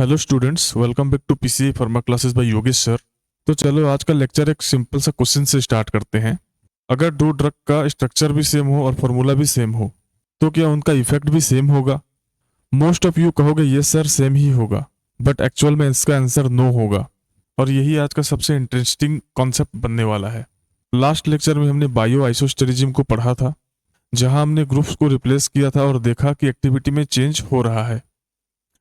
Hello students, welcome back to PCA pharma classes by Yogesh sir. तो चलो आज का लेक्चर एक सिंपल सा क्वेश्चन से स्टार्ट करते हैं। अगर दो ड्रग का स्ट्रक्चर भी सेम हो और फॉर्मूला भी सेम हो तो क्या उनका इफेक्ट भी सेम होगा? मोस्ट ऑफ यू कहोगे यस सर सेम ही होगा, बट एक्चुअल में इसका आंसर नो होगा। और यही आज का सबसे इंटरेस्टिंग कॉन्सेप्ट बनने वाला है। लास्ट लेक्चर में हमने बायो आइसोस्टेरिज्म को पढ़ा था, जहां हमने ग्रुप्स को रिप्लेस किया था और देखा कि एक्टिविटी में चेंज हो रहा है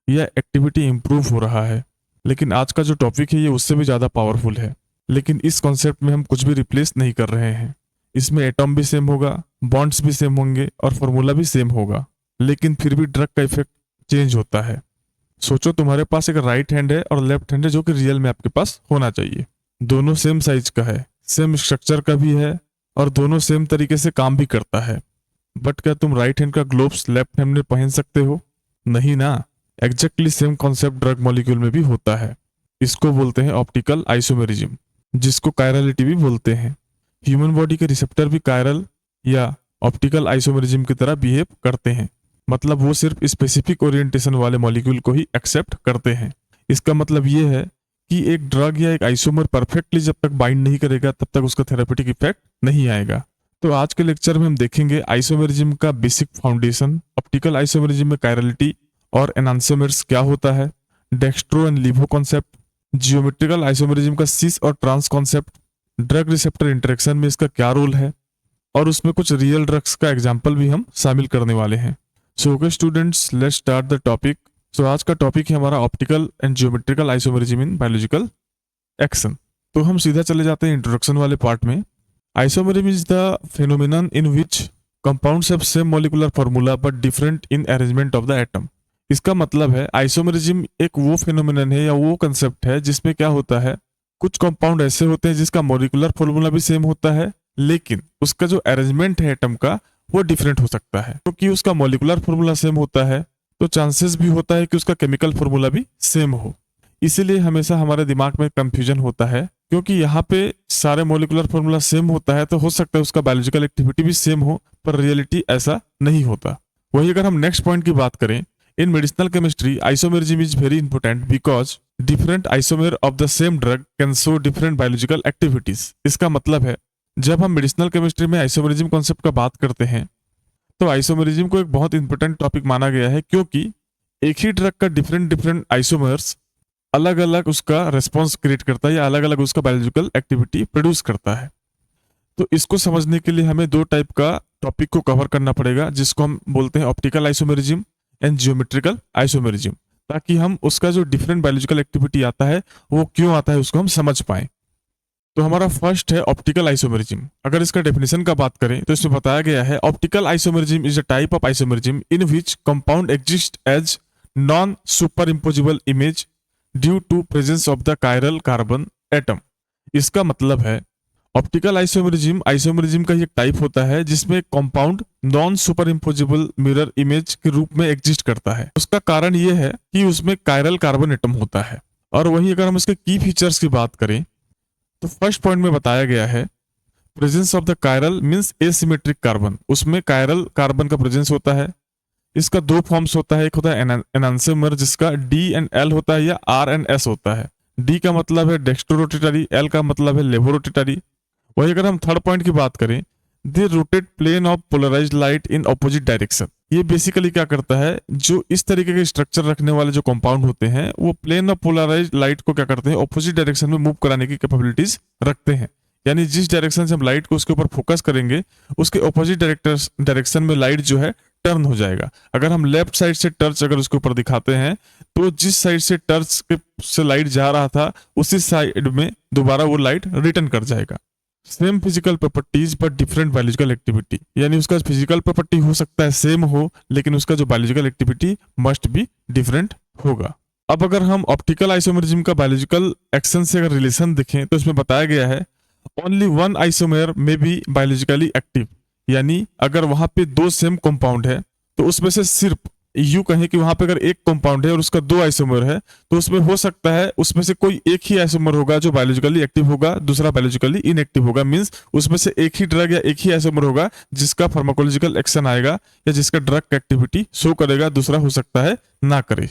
या एक्टिविटी इंप्रूव हो रहा है। लेकिन आज का जो टॉपिक है ये उससे भी ज़्यादा पावरफुल है। लेकिन इस कॉन्सेप्ट में हम कुछ भी रिप्लेस नहीं कर रहे हैं। इसमें एटॉम भी सेम होगा, बॉन्ड्स भी सेम होंगे और फॉर्मूला भी सेम होगा, लेकिन फिर भी ड्रग का इफेक्ट चेंज होता है। सोचो तुम्हारे पास एक राइट हैंड है और लेफ्ट हैंड है, जो कि रियल में आपके पास होना चाहिए। दोनों सेम साइज का है, सेम स्ट्रक्चर का भी है और दोनों सेम तरीके से काम भी करता है। बट क्या तुम राइट हैंड का ग्लोव्स लेफ्ट हैंड में पहन सकते हो? नहीं ना। Exactly same concept drug molecule में भी होता है। इसको बोलते हैं ऑप्टिकल आइसोमेरिज्म, जिसको कायरलिटी भी बोलते हैं। ह्यूमन बॉडी के रिसेप्टर भी कायरल या ऑप्टिकल आइसोमेरिज्म की तरह बिहेव करते हैं। मतलब वो सिर्फ स्पेसिफिक ओरिएंटेशन वाले मॉलिक्यूल को ही एक्सेप्ट करते हैं। इसका मतलब ये है कि एक ड्रग या एक आइसोमर परफेक्टली जब तक बाइंड नहीं करेगा तब तक उसका थेरेपेटिक इफेक्ट नहीं आएगा। तो आज के लेक्चर में हम देखेंगे आइसोमेरिज्म का बेसिक फाउंडेशन, ऑप्टिकल आइसोमेरिज्म में कायरलिटी और एनांसोमेर्स क्या होता है, dextro and levo concept, geometrical isomerism का सिस और trans concept, drug receptor interaction में इसका क्या रोल है, और उसमें कुछ रियल ड्रग्स का एग्जाम्पल भी हम शामिल करने वाले हैं। So okay students, let's start the topic. So आज का टॉपिक है हमारा optical and geometrical isomerism in biological action. तो हम सीधा चले जाते हैं इंट्रोडक्शन वाले पार्ट में। Isomerism is the phenomenon in which compounds have same molecular formula but different in arrangement of the atom। इसका मतलब है आइसोमेरिज्म एक वो फिनोमिनन है या वो कंसेप्ट है जिसमें क्या होता है, कुछ कंपाउंड ऐसे होते हैं जिसका मॉलिक्यूलर फॉर्मूला भी सेम होता है, लेकिन उसका जो अरेंजमेंट है एटम का वो डिफरेंट हो सकता है। क्योंकि उसका मॉलिक्यूलर फॉर्मूला सेम होता है तो चांसेस भी होता है कि उसका केमिकल फॉर्मूला भी सेम हो। इसीलिए हमेशा हमारे दिमाग में कंफ्यूजन होता है, क्योंकि यहाँ पे सारे मॉलिक्यूलर फॉर्मूला सेम होता है तो हो सकता है उसका बायोलॉजिकल एक्टिविटी भी सेम हो, पर रियलिटी ऐसा नहीं होता। वही अगर हम नेक्स्ट पॉइंट की बात करें, in medicinal chemistry isomerism is very important because different isomer of the same drug can show different biological activities। इसका मतलब है जब हम मेडिसिनल केमिस्ट्री में आइसोमेरिज्म कॉन्सेप्ट का बात करते हैं तो आइसोमेरिज्म को एक बहुत इंपॉर्टेंट टॉपिक माना गया है, क्योंकि एक ही ड्रग का डिफरेंट डिफरेंट आइसोमर्स अलग अलग उसका रेस्पॉन्स क्रिएट करता है या अलग अलग उसका बायोलॉजिकल एक्टिविटी प्रोड्यूस करता है। तो इसको समझने के लिए हमें दो टाइप का टॉपिक को कवर करना पड़ेगा, जिसको हम बोलते हैं optical isomerism and geometrical isomerism, ताकि हम उसका जो डिफरेंट बायोलॉजिकल एक्टिविटी आता है वो क्यों आता है उसको हम समझ पाएं। तो हमारा फर्स्ट है ऑप्टिकल आइसोमेरिज्म। अगर इसका डेफिनेशन का बात करें तो इसमें बताया गया है optical isomerism is a type of isomerism in which compound exist as non superimposable image due to presence of the chiral carbon atom. इसका मतलब है ऑप्टिकल आइसोमेरिज्म आइसोमेरिज्म का एक टाइप होता है जिसमें compound non super imposable mirror image के रूप में एग्जिस्ट करता है। उसका कारण यह है कि उसमें कायरल कार्बन एटम होता है। और वहीं अगर हम इसके की फीचर्स की बात करें तो फर्स्ट पॉइंट में बताया गया है presence of the chiral means asymmetric carbon. उसमें कायरल कार्बन का प्रेजेंस होता है। इसका दो फॉर्म्स होता है, एक होता है एनांसोमर जिसका डी एंड एल होता है या आर एंड एस होता है। डी का मतलब है डेक्स्ट्रोरोटेटरी, एल का मतलब है लेवोरोटेटरी। वही अगर हम थर्ड पॉइंट की बात करें, they rotate plane of polarised light in opposite direction. ये बेसिकली क्या करता है, जो इस तरीके के स्ट्रक्चर रखने वाले जो कंपाउंड होते हैं वो प्लेन ऑफ पोलराइज्ड लाइट को क्या करते हैं, ऑपोजिट डायरेक्शन में मूव कराने की कैपेबिलिटीज रखते हैं। यानी जिस डायरेक्शन से हम लाइट को उसके ऊपर फोकस करेंगे उसके ऑपोजिट डायरेक्शन में लाइट जो है टर्न हो जाएगा। अगर हम लेफ्ट साइड से टर्च अगर उसके ऊपर दिखाते हैं तो जिस साइड से टर्च के से लाइट जा रहा था उसी साइड में दोबारा वो लाइट रिटर्न कर जाएगा। Same physical properties but different biological activity, यानी उसका फिजिकल प्रॉपर्टी हो सकता है सेम हो लेकिन उसका जो biological activity must be different होगा। अब अगर हम ऑप्टिकल आइसोमेरिज्म का बायोलॉजिकल एक्शन से अगर रिलेशन देखें तो इसमें बताया गया है ओनली वन आइसोमेर में बी बायोलॉजिकली एक्टिव। यानी अगर वहां पे दो सेम कंपाउंड है तो उसमें से सिर्फ यू कहें कि वहां पे अगर एक कंपाउंड है और उसका दो आइसोमर है तो उसमें हो सकता है उसमें से कोई एक ही आइसोमर होगा जो बायोलॉजिकली एक्टिव होगा, दूसरा बायोलॉजिकली इनएक्टिव होगा। मींस उसमें से एक ही ड्रग या एक ही आइसोमर होगा जिसका फार्माकोलॉजिकल एक्शन आएगा या जिसका ड्रग एक्टिविटी शो करेगा, दूसरा हो सकता है ना करे।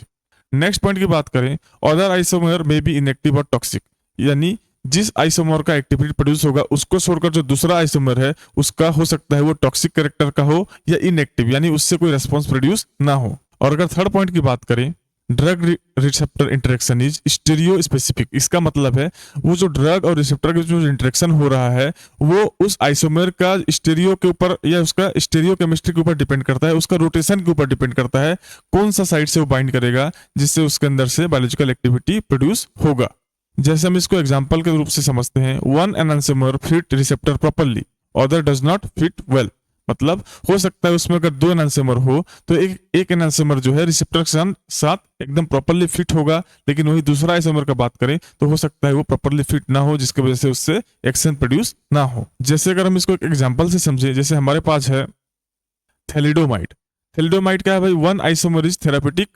नेक्स्ट पॉइंट की बात करें, अदर आइसोमर में बी इनएक्टिव और टॉक्सिक, यानी जिस आइसोमर का एक्टिविटी प्रोड्यूस होगा उसको छोड़कर जो दूसरा आइसोमर है उसका हो सकता है वो टॉक्सिक कैरेक्टर का हो या इनएक्टिव, यानी उससे कोई रेस्पॉन्स प्रोड्यूस ना हो। और अगर थर्ड पॉइंट की बात करें, drug receptor interaction is stereo specific, इसका मतलब है वो जो ड्रग और रिसेप्टर के जो इंटरेक्शन हो रहा है वो उस आइसोमर का स्टीरियो के ऊपर या उसका स्टीरियो केमिस्ट्री के ऊपर डिपेंड करता है, उसका रोटेशन के ऊपर डिपेंड करता है कौन सा साइड से वो बाइंड करेगा जिससे उसके अंदर से बायोलॉजिकल एक्टिविटी प्रोड्यूस होगा। जैसे हम इसको एग्जाम्पल के रूप से समझते हैं, one enantiomer fit receptor properly, other does not fit well, मतलब हो सकता है उसमें अगर दो एनांसोमर हो तो एक एनांसोमर जो है रिसेप्टर के साथ एकदम प्रॉपरली फिट होगा, लेकिन वही दूसरा आइसोमर का बात करें तो हो सकता है वो प्रॉपरली फिट ना हो जिसकी वजह से उससे एक्शन प्रोड्यूस ना हो। जैसे अगर हम इसको एक एग्जाम्पल से समझे, जैसे हमारे पास है थैलिडोमाइड। थैलिडोमाइड क्या है भाई, one isomer is therapeutic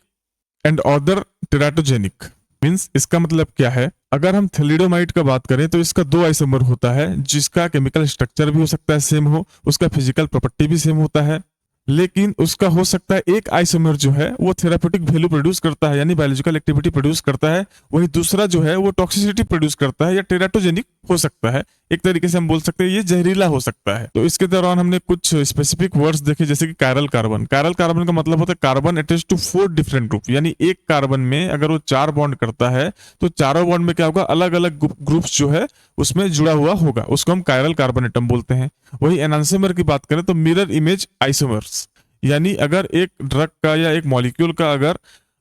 and other teratogenic, means इसका मतलब क्या है, अगर हम थैलिडोमाइड का बात करें तो इसका दो आइसोमर होता है जिसका केमिकल स्ट्रक्चर भी हो सकता है सेम हो, उसका फिजिकल प्रॉपर्टी भी सेम होता है, लेकिन उसका हो सकता है एक आइसोमर जो है वो थेरापेटिक वैल्यू प्रोड्यूस करता है यानी बायोलॉजिकल एक्टिविटी प्रोड्यूस करता है, वही दूसरा जो है वो टॉक्सिसिटी प्रोड्यूस करता है या टेराटोजेनिक हो सकता है। एक तरीके से हम बोल सकते हैं ये जहरीला हो सकता है। तो इसके दौरान हमने कुछ स्पेसिफिक वर्ड्स देखे, जैसे कि कायरल कार्बन। कायरल कार्बन का मतलब होता है carbon attach to 4 different group, यानी एक कार्बन में अगर वो 4 बॉन्ड करता है तो चारों बॉन्ड में क्या होगा, अलग अलग ग्रुप्स जो है उसमें जुड़ा हुआ होगा, उसको हम कायरल कार्बन एटम बोलते हैं। वही एनांसोमर की बात करें तो मिरर इमेज आइसोमर्स, यानी अगर एक ड्रग का या एक मॉलिक्यूल का अगर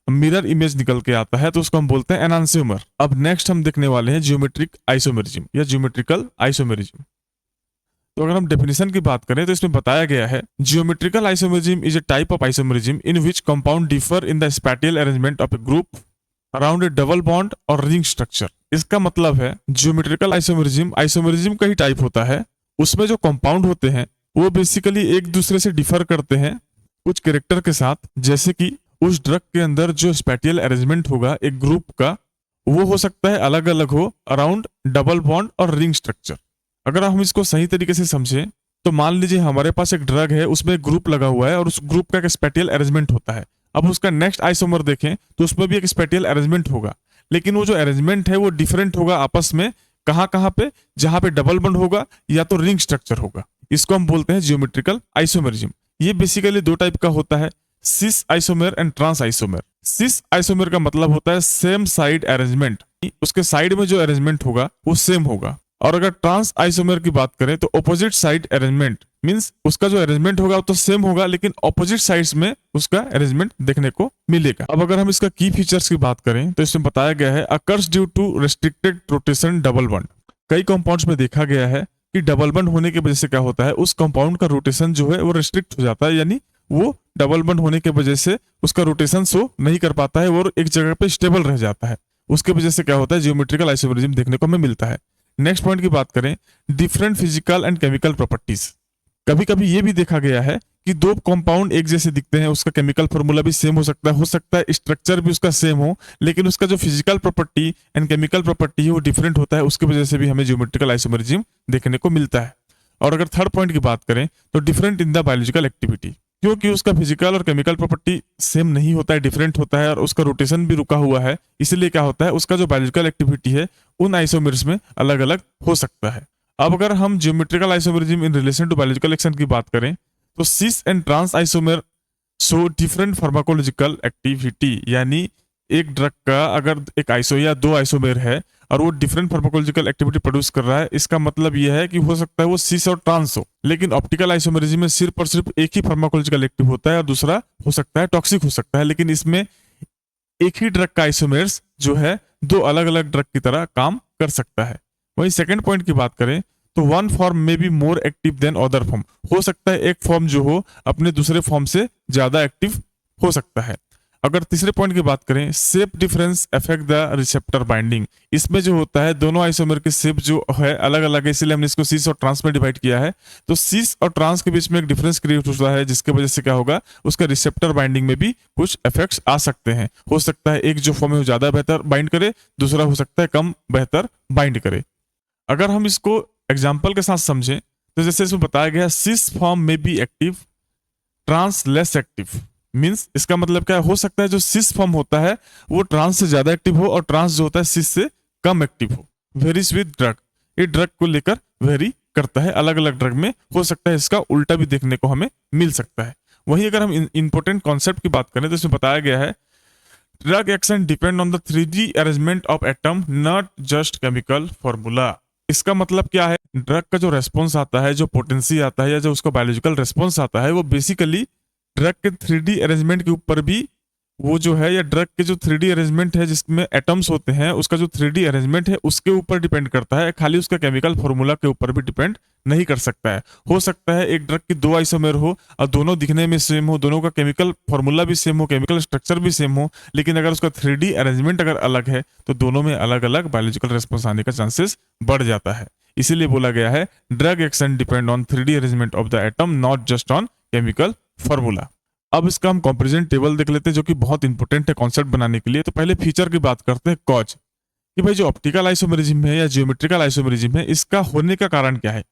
मिरर इमेज निकल के आता है तो उसको हम बोलते हैं एनांसोमर। अब नेक्स्ट हम देखने वाले हैं ज्योमेट्रिक आइसोमेरिज्म या ज्योमेट्रिकल आइसोमेरिज्म। तो अगर हम डेफिनेशन की बात करें तो इसमें बताया गया है, geometrical isomerism is a type of isomerism in which compound differ in the spatial arrangement of A group around A double bond और रिंग स्ट्रक्चर। इसका मतलब है ज्योमेट्रिकल आइसोमेरिज्म आइसोमेरिज्म का ही टाइप होता है, उसमें जो कंपाउंड होते हैं वो बेसिकली एक दूसरे से डिफर करते हैं कुछ कैरेक्टर के साथ, जैसे कि उस ड्रग के अंदर जो स्पैटियल अरेंजमेंट होगा एक ग्रुप का वो हो सकता है अलग अलग हो अराउंड डबल बॉन्ड और रिंग स्ट्रक्चर। अगर हम इसको सही तरीके से समझें तो मान लीजिए हमारे पास एक ड्रग है, उसमें एक ग्रुप लगा हुआ है और उस ग्रुप का एक स्पैटियल अरेंजमेंट होता है। अब उसका नेक्स्ट आइसोमर देखें तो उसमें भी एक स्पैटियल अरेंजमेंट होगा, लेकिन वो जो अरेंजमेंट है वो डिफरेंट होगा आपस में, कहाँ कहाँ पे, जहां पे डबल बॉन्ड होगा या तो रिंग स्ट्रक्चर होगा। इसको हम बोलते हैं ज्योमेट्रिकल आइसोमेरिज्म। ये बेसिकली दो टाइप का होता है, cis isomer and trans isomer. Cis isomer का मतलब होता है सेम साइड अरेंजमेंट, उसके साइड में जो अरेंजमेंट होगा वो सेम होगा। और अगर ट्रांस आइसोमर की बात करें तो ऑपोजिट साइड अरेंजमेंट, मींस उसका जो अरेंजमेंट होगा वो तो सेम होगा लेकिन ऑपोजिट साइड्स में उसका अरेंजमेंट देखने को मिलेगा। अब अगर हम इसका की फीचर्स की बात करें तो इसमें बताया गया है, occurs due to restricted rotation double bond. कई कंपाउंड्स में देखा गया है कि डबल बॉन्ड होने की वजह से क्या होता है, उस कंपाउंड का रोटेशन जो है वो रिस्ट्रिक्ट हो जाता है, यानी वो डबल बॉन्ड होने की वजह से उसका रोटेशन शो नहीं कर पाता है और एक जगह पे स्टेबल रह जाता है। उसके वजह से क्या होता है, जियोमेट्रिकल आइसोमेरिज्म देखने को हमें मिलता है। नेक्स्ट पॉइंट की बात करें, different physical and chemical properties. कभी कभी ये भी देखा गया है कि दो कंपाउंड एक जैसे दिखते हैं, उसका केमिकल फॉर्मूला भी सेम हो सकता है स्ट्रक्चर भी उसका सेम हो, लेकिन उसका जो physical property and chemical property है वो डिफरेंट होता है, उसकी वजह से भी हमें ज्योमेट्रिकल आइसोमेरिज्म देखने को मिलता है। और अगर थर्ड पॉइंट की बात करें तो different in the biological activity, क्योंकि उसका फिजिकल और केमिकल प्रॉपर्टी सेम नहीं होता है, डिफरेंट होता है और उसका रोटेशन भी रुका हुआ है, इसलिए क्या होता है उसका जो बायोलॉजिकल एक्टिविटी है उन आइसोमर्स में अलग अलग हो सकता है। अब अगर हम geometrical isomerism in relation to biological action की बात करें तो cis and trans isomer show different pharmacological activity, यानी एक ड्रग का अगर एक आइसो या दो आइसोमेर है और वो डिफरेंट फार्माकोलॉजिकल एक्टिविटी प्रोड्यूस कर रहा है, इसका मतलब यह है कि हो सकता है वो सिस और ट्रांस हो, लेकिन ऑप्टिकल आइसोमेरिज्म में सिर्फ और सिर्फ एक ही फार्माकोलॉजिकल एक्टिव होता है और दूसरा हो सकता है टॉक्सिक हो सकता है, लेकिन इसमें एक ही ड्रग का आइसोमेर्स जो है दो अलग अलग ड्रग की तरह काम कर सकता है। वहीं सेकंड पॉइंट की बात करें तो वन फॉर्म में be more active than other form, हो सकता है एक फॉर्म जो हो अपने दूसरे फॉर्म से ज्यादा एक्टिव हो सकता है। अगर तीसरे पॉइंट की बात करें, shape difference affect the receptor binding, इसमें जो होता है दोनों आइसोमर के शेप जो है अलग अलग है, इसलिए हमने इसको सिस और ट्रांस में डिवाइड किया है। तो सिस और ट्रांस के बीच में एक डिफरेंस क्रिएट होता है जिसकी वजह से क्या होगा, उसका रिसेप्टर बाइंडिंग में भी कुछ इफेक्ट्स आ सकते हैं। हो सकता है एक जो फॉर्म है वो ज्यादा बेहतर बाइंड करे, दूसरा हो सकता है कम बेहतर बाइंड करे। अगर हम इसको एग्जाम्पल के साथ समझें तो जैसे इसमें बताया गया, सिस फॉर्म में be active, trans less active, means इसका मतलब क्या हो सकता है, जो सिस फॉर्म होता है वो ट्रांस से ज्यादा एक्टिव हो और ट्रांस जो होता है सिस से कम एक्टिव हो। वेरीज विद ड्रग, ये ड्रग को लेकर वेरी करता है, अलग अलग ड्रग में हो सकता है इसका उल्टा भी देखने को हमें मिल सकता है। वहीं अगर हम इंपॉर्टेंट कॉन्सेप्ट की बात करें तो इसमें बताया गया है drug action depend on the 3D arrangement of atom, not just chemical formula. इसका मतलब क्या है, ड्रग का जो रेस्पॉन्स आता है, जो पोटेंसी आता है या जो उसका बायोलॉजिकल रेस्पॉन्स आता है, वो बेसिकली ड्रग के 3D अरेंजमेंट के ऊपर भी वो जो है, या ड्रग के जो 3D अरेंजमेंट है जिसमें एटम्स होते हैं उसका जो 3D अरेंजमेंट है उसके ऊपर डिपेंड करता है, खाली उसका केमिकल फॉर्मूला के ऊपर भी डिपेंड नहीं कर सकता है। हो सकता है एक ड्रग की 2 आइसोमर हो और दोनों दिखने में सेम हो, दोनों का केमिकल फॉर्मूला भी सेम हो, केमिकल स्ट्रक्चर भी सेम हो, लेकिन अगर उसका 3D अरेंजमेंट अगर अलग है तो दोनों में अलग अलग बायोलॉजिकल रेस्पॉन्स आने का चांसेस बढ़ जाता है। इसीलिए बोला गया है drug action depend on 3D arrangement of the atom, not just on chemical formula. अब इसका हम कंपैरिजन टेबल देख लेते हैं जो कि बहुत इंपॉर्टेंट है कॉन्सेप्ट बनाने के लिए। तो पहले फीचर की बात करते हैं, कॉज, कि भाई जो ऑप्टिकल आइसोमेरिज्म है या जियोमेट्रिकल आइसोमेरिज्म है इसका होने का कारण क्या है।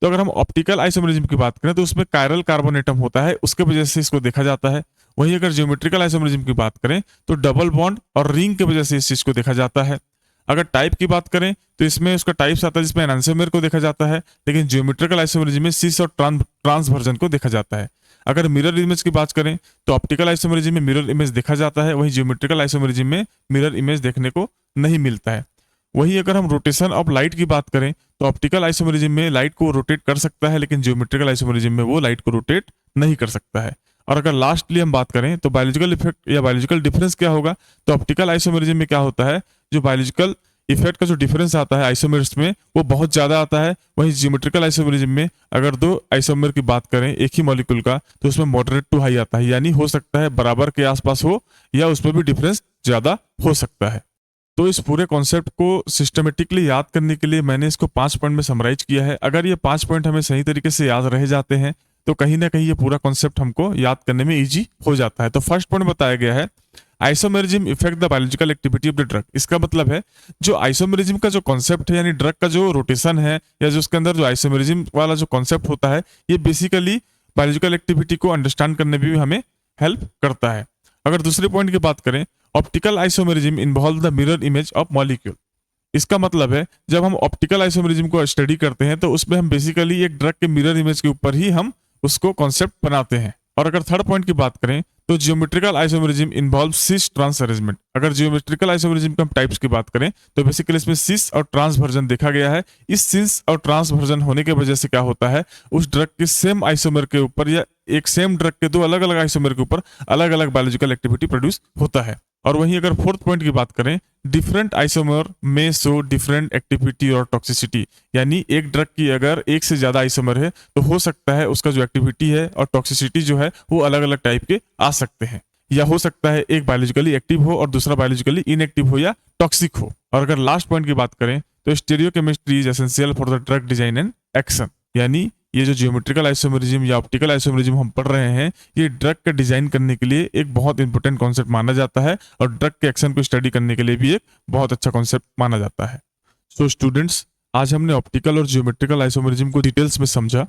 तो अगर हम ऑप्टिकल आइसोमेरिज्म की बात करें तो उसमें कायरल कार्बन एटम होता है, उसके वजह से इसको देखा जाता है। वहीं अगर जियोमेट्रिकल आइसोमेरिज्म की बात करें तो डबल बॉन्ड और रिंग की वजह से इस चीज को देखा जाता है। अगर टाइप की बात करें तो इसमें उसका टाइप्स आता है जिसमें एनांसियोमेर को देखा जाता है, लेकिन जियोमेट्रिकल आइसोमेरिज्म में सिस और ट्रांसवर्जन को देखा जाता है। अगर मिरर इमेज की बात करें तो ऑप्टिकल आइसोमेरिज्म में मिरर इमेज देखा जाता है, वहीं जियोमेट्रिकल आइसोमेरिज्म में मिरर इमेज देखने को नहीं मिलता है। वहीं अगर हम रोटेशन ऑफ लाइट की बात करें तो ऑप्टिकल आइसोमेरिज्म में लाइट को रोटेट कर सकता है, लेकिन जियोमेट्रिकल आइसोमेरिज्म में वो लाइट को रोटेट नहीं कर सकता है। और अगर लास्टली हम बात करें तो बायोलॉजिकल इफेक्ट या बायोलॉजिकल डिफरेंस क्या होगा, तो ऑप्टिकल आइसोमेरिज्म में क्या होता है, जो बायोलॉजिकल इफेक्ट का जो डिफरेंस आता है आइसोमर्स में वो बहुत ज्यादा आता है। वहीं जियोमेट्रिकल आइसोमेरिज्म में अगर 2 आइसोमर की बात करें एक ही मॉलिक्यूल का तो उसमें मॉडरेट टू हाई आता है, यानी हो सकता है बराबर के आसपास हो या उसमें भी डिफरेंस ज्यादा हो सकता है। तो इस पूरे कॉन्सेप्ट को सिस्टमेटिकली याद करने के लिए मैंने इसको 5 पॉइंट में समराइज किया है। अगर ये 5 पॉइंट हमें सही तरीके से याद रह जाते हैं तो कहीं ना कहीं ये पूरा कॉन्सेप्ट हमको याद करने में इजी हो जाता है। तो फर्स्ट पॉइंट बताया गया है isomerism effect the biological activity of the drug. इसका मतलब है जो आइसोमेरिज्म का जो कॉन्सेप्ट है, यानी ड्रग का जो रोटेशन है या जो उसके अंदर जो आइसोमेरिज्म वाला जो कॉन्सेप्ट होता है, ये बेसिकली बायोलॉजिकल एक्टिविटी को अंडरस्टैंड करने में भी हमें हेल्प करता है। अगर दूसरे पॉइंट की बात करें, optical isomerism involve the mirror image of molecule. इसका मतलब है जब हम ऑप्टिकल आइसोमेरिज्म को स्टडी करते हैं तो उसमें हम बेसिकली एक ड्रग के मिरर इमेज के ऊपर ही हम उसको कॉन्सेप्ट बनाते हैं। और अगर थर्ड पॉइंट की बात करें तो geometrical isomerism involve cis trans arrangement. अगर जियोमेट्रिकल आइसोमेरिज्म के हम टाइप्स की बात करें तो बेसिकली इसमें सिस और ट्रांस वर्जन देखा गया है। इस सिस और ट्रांस वर्जन होने की वजह से क्या होता है, उस ड्रग के सेम आइसोमर के ऊपर या एक सेम ड्रग के 2 अलग अलग आइसोमर के ऊपर अलग अलग बायोलॉजिकल एक्टिविटी प्रोड्यूस होता है। और वहीं अगर फोर्थ पॉइंट की बात करें, डिफरेंट आइसोमर में शो डिफरेंट एक्टिविटी और टॉक्सिसिटी, यानी एक ड्रग की अगर एक से ज्यादा आइसोमर है तो हो सकता है उसका जो एक्टिविटी है और टॉक्सिसिटी जो है वो अलग अलग टाइप के आ सकते हैं, या हो सकता है एक बायोलॉजिकली एक्टिव हो और दूसरा बायोलॉजिकली इनएक्टिव हो या टॉक्सिक हो। और अगर लास्ट पॉइंट की बात करें तो stereochemistry is essential for the drug design and action, यानी ये जो जियोमेट्रिकल आइसोमेरिज्म या ऑप्टिकल आइसोमेरिज्म हम पढ़ रहे हैं ये ड्रग का डिजाइन करने के लिए एक बहुत इंपॉर्टेंट कॉन्सेप्ट माना जाता है और ड्रग के एक्शन को स्टडी करने के लिए भी एक बहुत अच्छा कॉन्सेप्ट माना जाता है। सो स्टूडेंट्स, आज हमने ऑप्टिकल और जियोमेट्रिकल आइसोमेरिज्म को डिटेल्स में समझा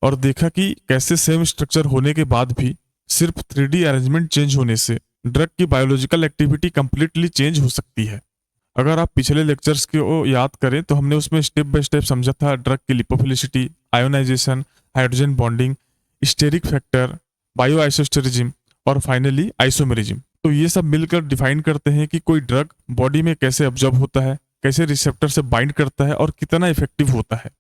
और देखा कि कैसे सेम स्ट्रक्चर होने के बाद भी सिर्फ 3D अरेंजमेंट चेंज होने से ड्रग की बायोलॉजिकल एक्टिविटी कंप्लीटली चेंज हो सकती है। अगर आप पिछले लेक्चर्स को याद करें तो हमने उसमें स्टेप बाय स्टेप समझा था ड्रग की lipophilicity, ionisation, hydrogen bonding, steric factor, bio isosterism और फाइनली आइसोमेरिज्म। तो ये सब मिलकर डिफाइन करते हैं कि कोई ड्रग बॉडी में कैसे ऑब्जर्व होता है, कैसे रिसेप्टर से बाइंड करता है और कितना इफेक्टिव होता है।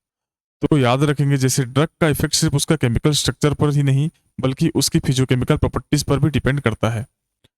तो याद रखेंगे जैसे ड्रग का इफेक्ट सिर्फ उसका केमिकल स्ट्रक्चर पर ही नहीं बल्कि उसकी फिजियोकेमिकल प्रॉपर्टीज पर भी डिपेंड करता है।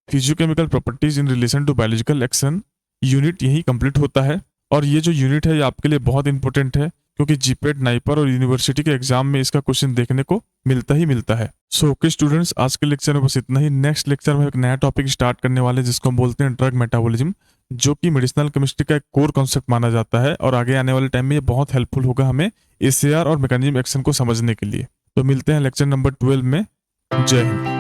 Physicochemical properties in relation to biological action unit यही कंप्लीट होता है। और ये जो यूनिट है ये आपके लिए बहुत इंपॉर्टेंट है क्योंकि जीपेट, नाइपर और यूनिवर्सिटी के एग्जाम में इसका क्वेश्चन देखने को मिलता ही मिलता है। सो ओके स्टूडेंट्स, आज के लेक्चर में बस इतना ही। नेक्स्ट लेक्चर में एक नया टॉपिक स्टार्ट करने वाले जिसको हम बोलते हैं ड्रग मेटाबॉलिज्म, जो कि मेडिसिनल केमिस्ट्री का एक कोर कॉन्सेप्ट माना जाता है और आगे आने वाले टाइम में ये बहुत हेल्पफुल होगा हमें एसीआर और मैकेनिज्म एक्शन को समझने के लिए। तो मिलते हैं लेक्चर नंबर 12 में। जय हिंद।